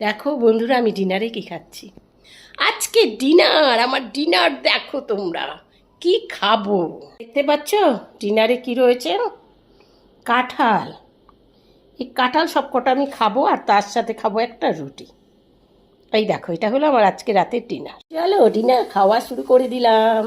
দেখো বন্ধুরা, আমি ডিনারে কি খাচ্ছি। আজকে ডিনার, আমার ডিনার দেখো তোমরা কি খাবো। দেখতে পাচ্ছ ডিনারে কি রয়েছে? কাঁঠাল। এই কাঁঠাল সবকটা আমি খাবো, আর তার সাথে খাবো একটা রুটি। এই দেখো, এটা হলো আমার আজকে রাতের ডিনার। চলো ডিনার খাওয়া শুরু করে দিলাম।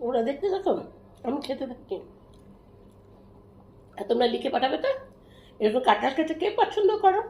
ওরা দেখতে থাকো, আমি খেতে থাকি। আর তোমরা লিখে পাঠাবে তো, এরকম কাঁঠাল খেতে কে পছন্দ করো।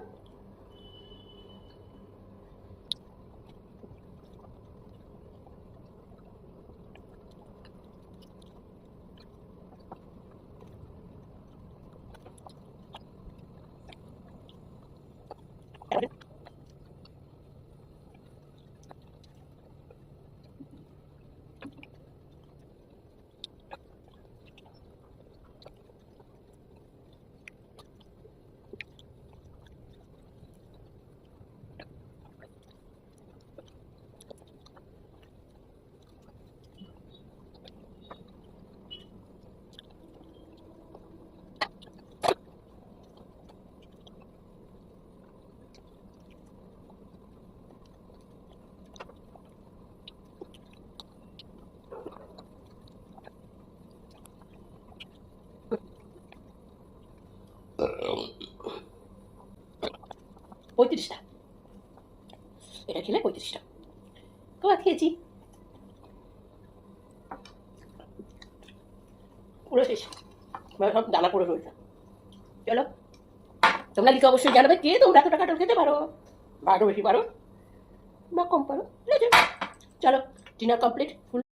পঁয়ত্রিশটা, এটা খেলে 35টা তো খেয়েছি, পুরো শেষ। সব দানা পড়ে রয়েছে। চলো, তোমরা লিখে অবশ্যই জানাবে কে তোমরা এতটা কাঁঠাল খেতে পারো, বা আরো বেশি পারো বা কম পারো। ঠিক আছে, চলো ডিনার কমপ্লিট।